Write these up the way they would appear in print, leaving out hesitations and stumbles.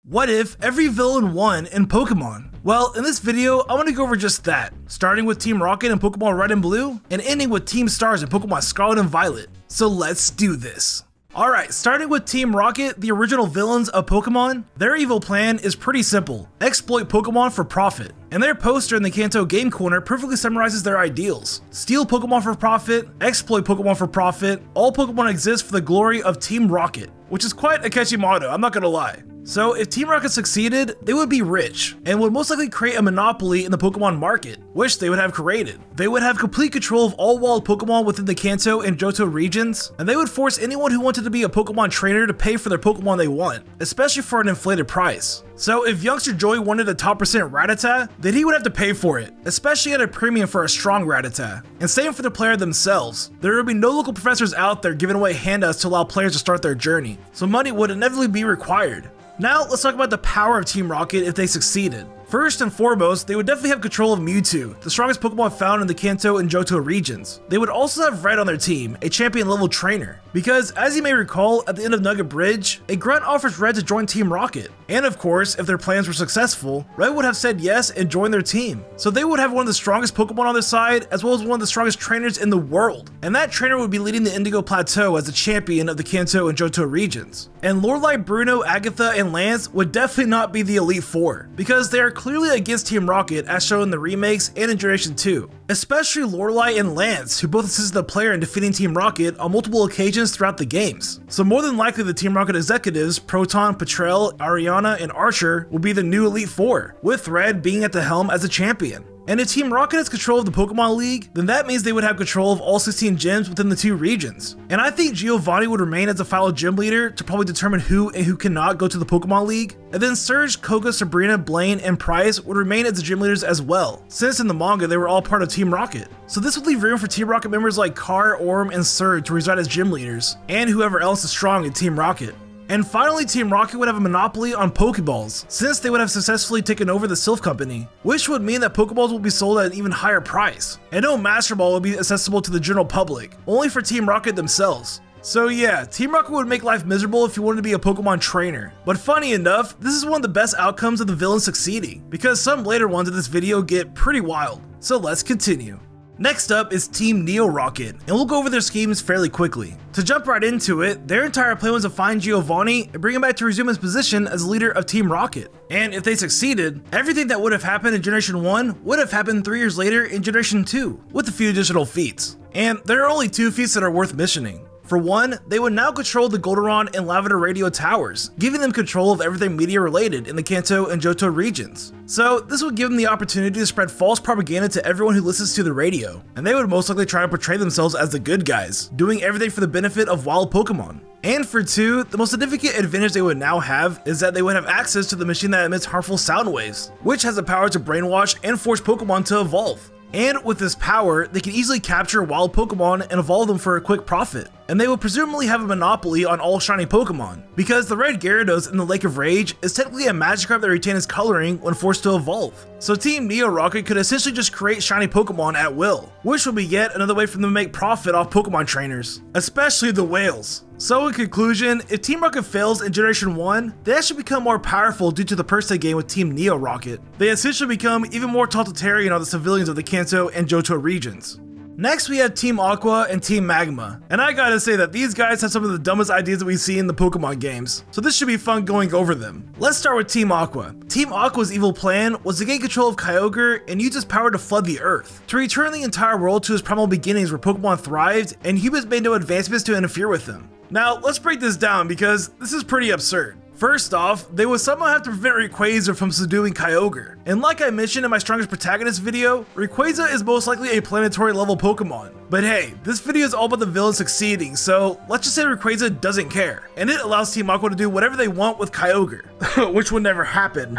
What if every villain won in Pokemon? Well, in this video, I want to go over just that, starting with Team Rocket in Pokemon Red and Blue, and ending with Team Stars in Pokemon Scarlet and Violet. So let's do this. Alright, starting with Team Rocket, the original villains of Pokemon, their evil plan is pretty simple: exploit Pokemon for profit. And their poster in the Kanto Game Corner perfectly summarizes their ideals. Steal Pokemon for profit, exploit Pokemon for profit, all Pokemon exist for the glory of Team Rocket, which is quite a catchy motto, I'm not gonna lie. So if Team Rocket succeeded, they would be rich, and would most likely create a monopoly in the Pokemon market, which they would have created. They would have complete control of all wild Pokemon within the Kanto and Johto regions, and they would force anyone who wanted to be a Pokemon trainer to pay for their Pokemon they want, especially for an inflated price. So if youngster Joey wanted a top percent Rattata, then he would have to pay for it, especially at a premium for a strong Rattata. And same for the player themselves. There would be no local professors out there giving away handouts to allow players to start their journey, so money would inevitably be required. Now let's talk about the power of Team Rocket if they succeeded. First and foremost, they would definitely have control of Mewtwo, the strongest Pokemon found in the Kanto and Johto regions. They would also have Red on their team, a champion level trainer, because as you may recall, at the end of Nugget Bridge, a grunt offers Red to join Team Rocket. And of course, if their plans were successful, Red would have said yes and joined their team. So they would have one of the strongest Pokemon on their side, as well as one of the strongest trainers in the world. And that trainer would be leading the Indigo Plateau as the champion of the Kanto and Johto regions. And Lorelei, Bruno, Agatha, and Lance would definitely not be the Elite Four, because they are clearly against Team Rocket as shown in the remakes and in Generation 2. Especially Lorelei and Lance, who both assisted the player in defeating Team Rocket on multiple occasions throughout the games. So more than likely the Team Rocket executives, Proton, Petrel, Ariana, and Archer, will be the new Elite Four, with Red being at the helm as a champion. And if Team Rocket has control of the Pokemon League, then that means they would have control of all 16 gyms within the two regions. And I think Giovanni would remain as the final gym leader to probably determine who and who cannot go to the Pokemon League. And then Surge, Koga, Sabrina, Blaine, and Price would remain as the gym leaders as well, since in the manga they were all part of Team Rocket. So this would leave room for Team Rocket members like Car, Orm, and Surge to reside as gym leaders, and whoever else is strong in Team Rocket. And finally, Team Rocket would have a monopoly on Pokeballs, since they would have successfully taken over the Sylph Company, which would mean that Pokeballs will be sold at an even higher price, and no Master Ball would be accessible to the general public, only for Team Rocket themselves. So yeah, Team Rocket would make life miserable if you wanted to be a Pokemon trainer. But funny enough, this is one of the best outcomes of the villain succeeding, because some later ones in this video get pretty wild. So let's continue. Next up is Team Neo Rocket, and we'll go over their schemes fairly quickly. To jump right into it, their entire plan was to find Giovanni and bring him back to resume his position as leader of Team Rocket. And if they succeeded, everything that would have happened in Generation 1 would have happened 3 years later in Generation 2, with a few additional feats. And there are only 2 feats that are worth mentioning. For one, they would now control the Goldenrod and Lavender radio towers, giving them control of everything media related in the Kanto and Johto regions. So this would give them the opportunity to spread false propaganda to everyone who listens to the radio, and they would most likely try to portray themselves as the good guys, doing everything for the benefit of wild Pokemon. And for 2, the most significant advantage they would now have is that they would have access to the machine that emits harmful sound waves, which has the power to brainwash and force Pokemon to evolve. And with this power, they can easily capture wild Pokemon and evolve them for a quick profit. And they will presumably have a monopoly on all shiny Pokemon, because the red Gyarados in the Lake of Rage is technically a Magikarp that retains its coloring when forced to evolve. So Team Neo Rocket could essentially just create shiny Pokemon at will, which would be yet another way for them to make profit off Pokemon trainers, especially the whales. So in conclusion, if Team Rocket fails in Generation 1, they actually become more powerful due to the purse they gain with Team Neo Rocket. They essentially become even more totalitarian on the civilians of the Kanto and Johto regions. Next we have Team Aqua and Team Magma, and I gotta say that these guys have some of the dumbest ideas that we see in the Pokemon games, so this should be fun going over them. Let's start with Team Aqua. Team Aqua's evil plan was to gain control of Kyogre and use his power to flood the earth, to return the entire world to its primal beginnings where Pokemon thrived and humans made no advancements to interfere with them. Now let's break this down because this is pretty absurd. First off, they would somehow have to prevent Rayquaza from subduing Kyogre. And like I mentioned in my strongest protagonist video, Rayquaza is most likely a planetary level Pokemon. But hey, this video is all about the villain succeeding, so let's just say Rayquaza doesn't care. And it allows Team Aqua to do whatever they want with Kyogre, which would never happen.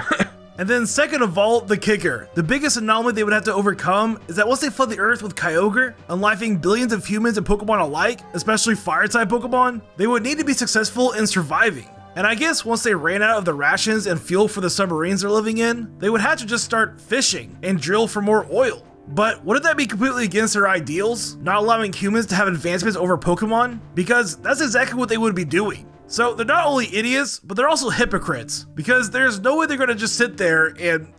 And then second of all, the kicker. The biggest anomaly they would have to overcome is that once they flood the earth with Kyogre, unlifing billions of humans and Pokemon alike, especially fire-type Pokemon, they would need to be successful in surviving. And I guess once they ran out of the rations and fuel for the submarines they're living in, they would have to just start fishing and drill for more oil. But wouldn't that be completely against their ideals? Not allowing humans to have advancements over Pokemon? Because that's exactly what they would be doing. So they're not only idiots, but they're also hypocrites, because there's no way they're gonna just sit there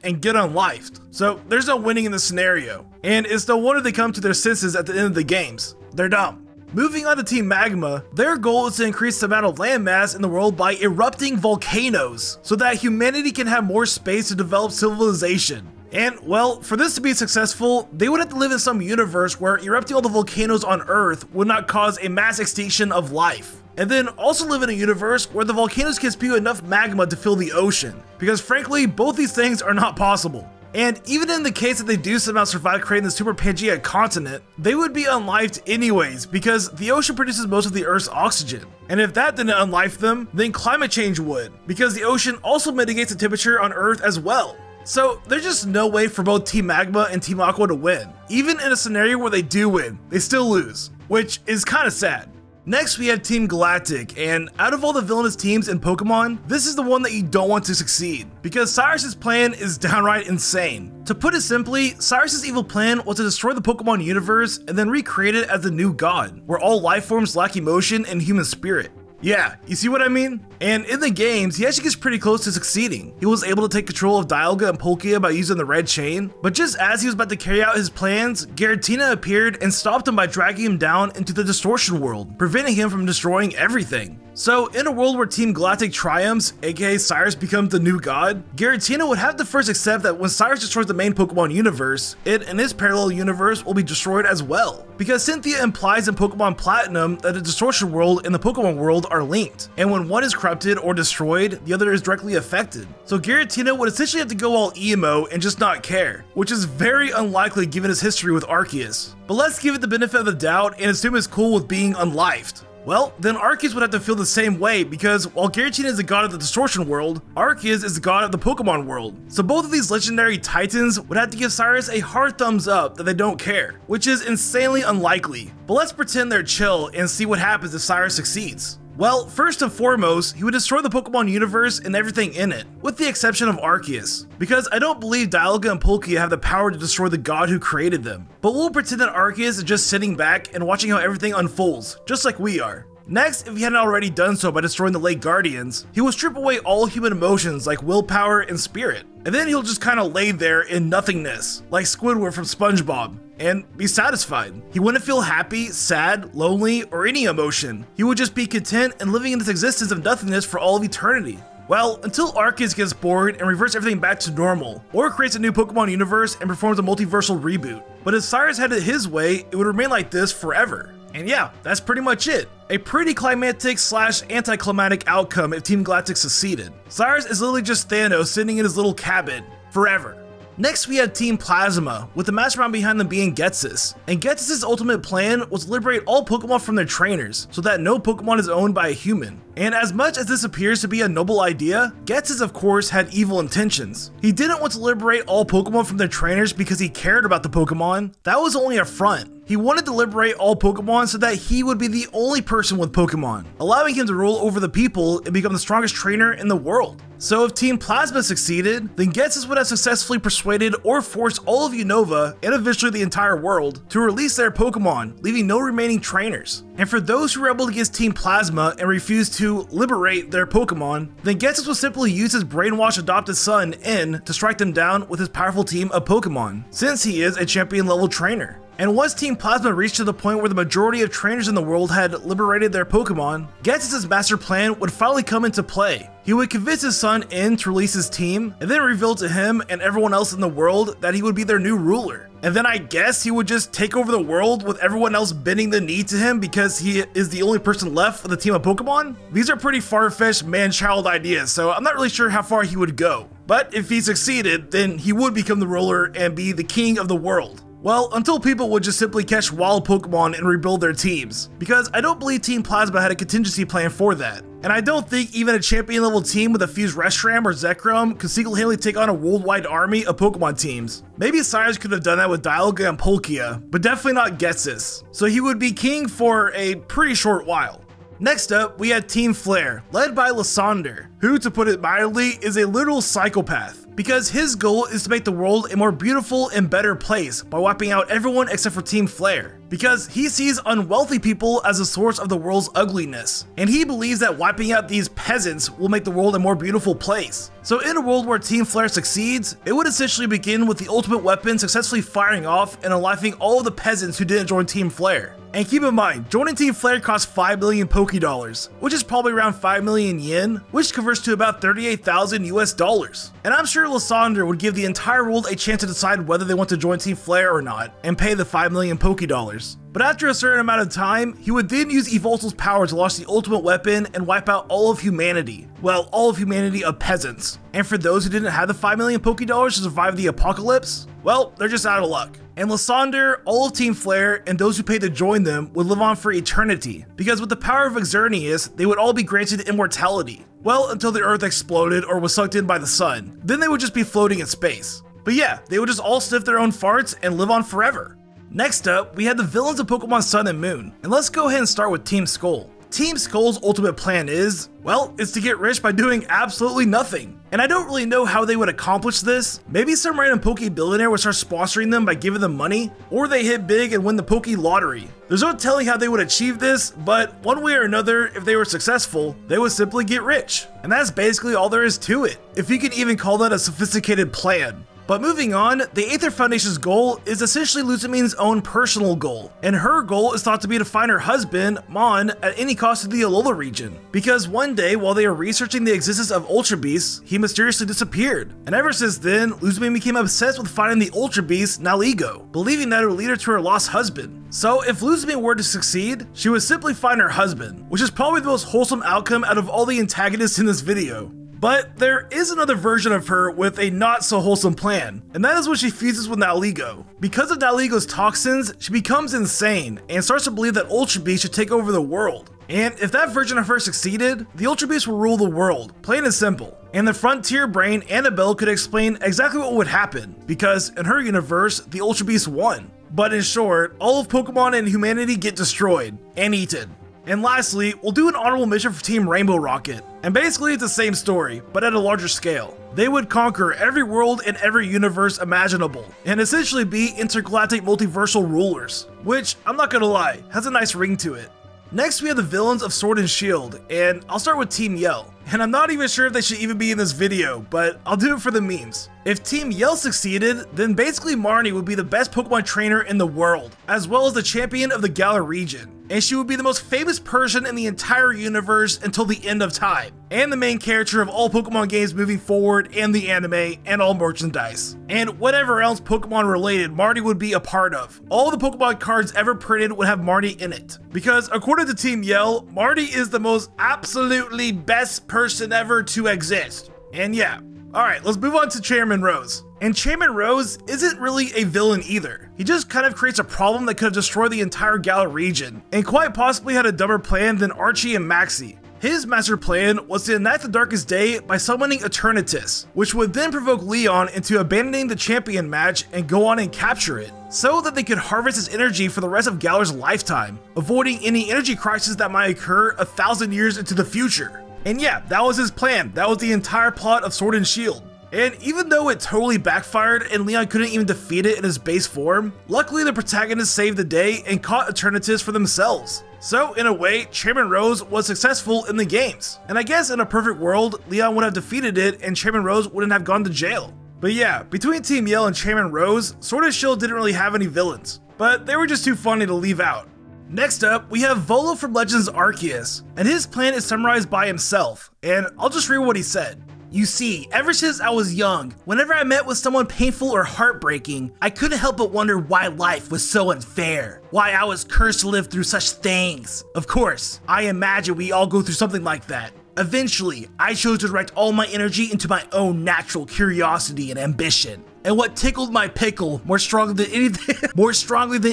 and get unlifed. So there's no winning in this scenario. And it's no wonder they come to their senses at the end of the games. They're dumb. Moving on to Team Magma, their goal is to increase the amount of landmass in the world by erupting volcanoes, so that humanity can have more space to develop civilization. And, well, for this to be successful, they would have to live in some universe where erupting all the volcanoes on Earth would not cause a mass extinction of life. And then also live in a universe where the volcanoes can spew enough magma to fill the ocean, because frankly, both these things are not possible. And even in the case that they do somehow survive creating the Super Pangea continent, they would be unlifed anyways, because the ocean produces most of the Earth's oxygen. And if that didn't unlife them, then climate change would, because the ocean also mitigates the temperature on Earth as well. So there's just no way for both Team Magma and Team Aqua to win. Even in a scenario where they do win, they still lose, which is kind of sad. Next we have Team Galactic, and out of all the villainous teams in Pokemon, this is the one that you don't want to succeed, because Cyrus's plan is downright insane. To put it simply, Cyrus's evil plan was to destroy the Pokemon universe and then recreate it as the new god, where all life forms lack emotion and human spirit. Yeah, you see what I mean? And in the games, he actually gets pretty close to succeeding. He was able to take control of Dialga and Palkia by using the red chain, but just as he was about to carry out his plans, Giratina appeared and stopped him by dragging him down into the distortion world, preventing him from destroying everything. So in a world where Team Galactic triumphs, aka Cyrus becomes the new god, Giratina would have to first accept that when Cyrus destroys the main Pokemon universe, it and his parallel universe will be destroyed as well. Because Cynthia implies in Pokemon Platinum that the distortion world and the Pokemon world are linked, and when one is corrupted or destroyed, the other is directly affected. So Giratina would essentially have to go all emo and just not care, which is very unlikely given his history with Arceus. But let's give it the benefit of the doubt and assume it's cool with being unlifed. Well, then Arceus would have to feel the same way, because while Giratina is the god of the distortion world, Arceus is the god of the Pokemon world. So both of these legendary titans would have to give Cyrus a hard thumbs up that they don't care, which is insanely unlikely. But let's pretend they're chill and see what happens if Cyrus succeeds. Well, first and foremost, he would destroy the Pokemon universe and everything in it, with the exception of Arceus, because I don't believe Dialga and Palkia have the power to destroy the god who created them. But we'll pretend that Arceus is just sitting back and watching how everything unfolds, just like we are. Next, if he hadn't already done so by destroying the Lake Guardians, he will strip away all human emotions like willpower and spirit, and then he'll just kind of lay there in nothingness, like Squidward from SpongeBob, and be satisfied. He wouldn't feel happy, sad, lonely, or any emotion. He would just be content and living in this existence of nothingness for all of eternity. Well, until Arceus gets bored and reverts everything back to normal, or creates a new Pokemon universe and performs a multiversal reboot. But if Cyrus had it his way, it would remain like this forever. And yeah, that's pretty much it. A pretty climactic slash anticlimactic outcome if Team Galactic succeeded. Cyrus is literally just Thanos sitting in his little cabin, forever. Next we have Team Plasma, with the mastermind behind them being Ghetsis. And Ghetsis' ultimate plan was to liberate all Pokemon from their trainers, so that no Pokemon is owned by a human. And as much as this appears to be a noble idea, Ghetsis of course had evil intentions. He didn't want to liberate all Pokemon from their trainers because he cared about the Pokemon. That was only a front. He wanted to liberate all Pokemon so that he would be the only person with Pokemon, allowing him to rule over the people and become the strongest trainer in the world. So if Team Plasma succeeded, then Ghetsis would have successfully persuaded or forced all of Unova, and eventually the entire world, to release their Pokemon, leaving no remaining trainers. And for those who rebelled against Team Plasma and refused to liberate their Pokemon, then Ghetsis would simply use his brainwashed adopted son, N, to strike them down with his powerful team of Pokemon, since he is a champion level trainer. And once Team Plasma reached to the point where the majority of trainers in the world had liberated their Pokemon, Ghetsis' master plan would finally come into play. He would convince his son N to release his team, and then reveal to him and everyone else in the world that he would be their new ruler. And then I guess he would just take over the world with everyone else bending the knee to him because he is the only person left for the team of Pokemon? These are pretty far-fetched man-child ideas, so I'm not really sure how far he would go. But if he succeeded, then he would become the ruler and be the king of the world. Well, until people would just simply catch wild Pokemon and rebuild their teams, because I don't believe Team Plasma had a contingency plan for that. And I don't think even a champion level team with a fused Reshiram or Zekrom could single-handedly take on a worldwide army of Pokemon teams. Maybe Cyrus could have done that with Dialga and Palkia, but definitely not Ghetsis. So he would be king for a pretty short while. Next up, we had Team Flare, led by Lysander, who, to put it mildly, is a literal psychopath, because his goal is to make the world a more beautiful and better place by wiping out everyone except for Team Flare, because he sees unwealthy people as a source of the world's ugliness, and he believes that wiping out these peasants will make the world a more beautiful place. So in a world where Team Flare succeeds, it would essentially begin with the ultimate weapon successfully firing off and unlifing all of the peasants who didn't join Team Flare. And keep in mind, joining Team Flare costs 5 million Poké Dollars, which is probably around 5 million yen, which converts to about 38,000 US dollars. And I'm sure Lysander would give the entire world a chance to decide whether they want to join Team Flare or not, and pay the 5 million Poké Dollars. But after a certain amount of time, he would then use Yveltal's power to launch the ultimate weapon and wipe out all of humanity. Well, all of humanity of peasants. And for those who didn't have the 5 million Poké Dollars to survive the apocalypse, well, they're just out of luck. And Lysander, all of Team Flare, and those who paid to join them would live on for eternity, because with the power of Xerneas, they would all be granted immortality. Well, until the Earth exploded or was sucked in by the sun. Then they would just be floating in space. But yeah, they would just all sniff their own farts and live on forever. Next up, we had the villains of Pokemon Sun and Moon, and let's go ahead and start with Team Skull. Team Skull's ultimate plan is, well, it's to get rich by doing absolutely nothing. And I don't really know how they would accomplish this. Maybe some random Poke billionaire would start sponsoring them by giving them money, or they hit big and win the Poke lottery. There's no telling how they would achieve this, but one way or another, if they were successful, they would simply get rich. And that's basically all there is to it, if you can even call that a sophisticated plan. But moving on, the Aether Foundation's goal is essentially Lusamin's own personal goal, and her goal is thought to be to find her husband, Mon, at any cost in the Alola region. Because one day, while they were researching the existence of Ultra Beasts, he mysteriously disappeared. And ever since then, Lusamin became obsessed with finding the Ultra Beast, Naligo, believing that it would lead her to her lost husband. So if Lusamin were to succeed, she would simply find her husband, which is probably the most wholesome outcome out of all the antagonists in this video. But there is another version of her with a not so wholesome plan, and that is when she fuses with Naligo. Because of Naligo's toxins, she becomes insane and starts to believe that Ultra Beast should take over the world. And if that version of her succeeded, the Ultra Beast will rule the world, plain and simple. And the Frontier Brain, Annabelle, could explain exactly what would happen, because in her universe, the Ultra Beast won. But in short, all of Pokemon and humanity get destroyed and eaten. And lastly, we'll do an honorable mission for Team Rainbow Rocket. And basically it's the same story, but at a larger scale. They would conquer every world and every universe imaginable, and essentially be intergalactic multiversal rulers, which, I'm not gonna lie, has a nice ring to it. Next we have the villains of Sword and Shield, and I'll start with Team Yell. And I'm not even sure if they should even be in this video, but I'll do it for the memes. If Team Yell succeeded, then basically Marnie would be the best Pokemon trainer in the world, as well as the champion of the Galar region. And she would be the most famous person in the entire universe until the end of time, and the main character of all Pokemon games moving forward, and the anime, and all merchandise. And whatever else Pokemon related Marnie would be a part of. All the Pokemon cards ever printed would have Marnie in it. Because according to Team Yell, Marnie is the most absolutely best person ever to exist. And yeah. Alright, let's move on to Chairman Rose. And Chairman Rose isn't really a villain either. He just kind of creates a problem that could have destroyed the entire Galar region, and quite possibly had a dumber plan than Archie and Maxie. His master plan was to enact the Darkest Day by summoning Eternatus, which would then provoke Leon into abandoning the champion match and go on and capture it, so that they could harvest its energy for the rest of Galar's lifetime, avoiding any energy crisis that might occur 1,000 years into the future. And yeah, that was his plan. That was the entire plot of Sword and Shield. And even though it totally backfired and Leon couldn't even defeat it in his base form, luckily the protagonists saved the day and caught Eternatus for themselves. So in a way, Chairman Rose was successful in the games. And I guess in a perfect world, Leon would have defeated it and Chairman Rose wouldn't have gone to jail. But yeah, between Team Yell and Chairman Rose, Sword and Shield didn't really have any villains, but they were just too funny to leave out. Next up, we have Volo from Legends Arceus, and his plan is summarized by himself, and I'll just read what he said. You see, ever since I was young, whenever I met with someone painful or heartbreaking, I couldn't help but wonder why life was so unfair, why I was cursed to live through such things. Of course, I imagine we all go through something like that. Eventually, I chose to direct all my energy into my own natural curiosity and ambition. And what tickled my pickle more strongly than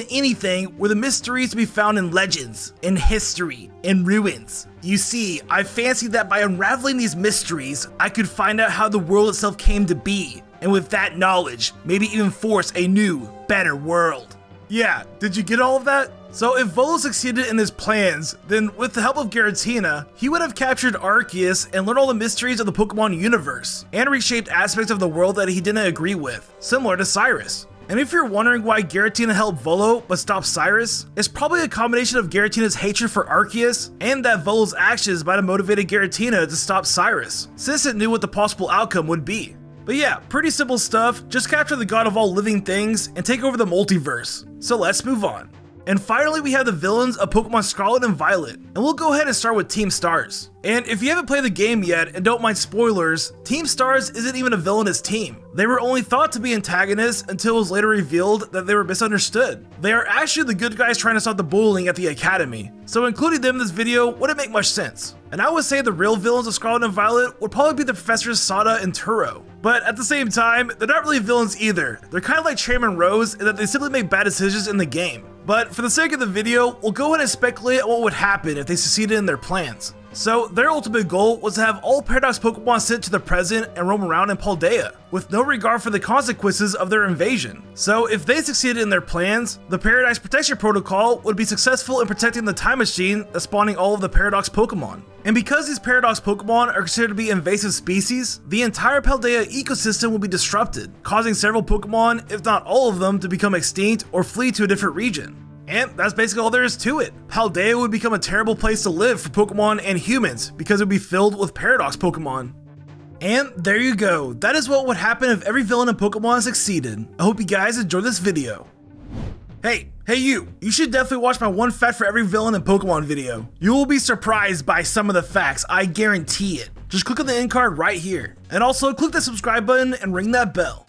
anything were the mysteries to be found in legends, in history, in ruins. You see, I fancied that by unraveling these mysteries, I could find out how the world itself came to be, and with that knowledge, maybe even force a new, better world. Yeah, did you get all of that? So if Volo succeeded in his plans, then with the help of Giratina, he would have captured Arceus and learned all the mysteries of the Pokemon universe, and reshaped aspects of the world that he didn't agree with, similar to Cyrus. And if you're wondering why Giratina helped Volo but stopped Cyrus, it's probably a combination of Giratina's hatred for Arceus and that Volo's actions might have motivated Giratina to stop Cyrus, since it knew what the possible outcome would be. But yeah, pretty simple stuff, just capture the god of all living things and take over the multiverse. So let's move on. And finally, we have the villains of Pokemon Scarlet and Violet, and we'll go ahead and start with Team Stars. And if you haven't played the game yet and don't mind spoilers, Team Stars isn't even a villainous team. They were only thought to be antagonists until it was later revealed that they were misunderstood. They are actually the good guys trying to stop the bullying at the Academy, so including them in this video wouldn't make much sense. And I would say the real villains of Scarlet and Violet would probably be the Professors Sada and Turo. But at the same time, they're not really villains either. They're kind of like Chairman Rose in that they simply make bad decisions in the game. But for the sake of the video, we'll go ahead and speculate on what would happen if they succeeded in their plans. So their ultimate goal was to have all Paradox Pokemon sent to the present and roam around in Paldea, with no regard for the consequences of their invasion. So if they succeeded in their plans, the Paradise Protection Protocol would be successful in protecting the time machine that's spawning all of the Paradox Pokemon. And because these Paradox Pokemon are considered to be invasive species, the entire Paldea ecosystem will be disrupted, causing several Pokemon, if not all of them, to become extinct or flee to a different region. And that's basically all there is to it. Paldea would become a terrible place to live for Pokemon and humans because it would be filled with Paradox Pokemon. And there you go, that is what would happen if every villain in Pokemon succeeded. I hope you guys enjoyed this video. Hey you should definitely watch my one fact for every villain in Pokemon video. You will be surprised by some of the facts, I guarantee it. Just click on the end card right here. And also click the subscribe button and ring that bell.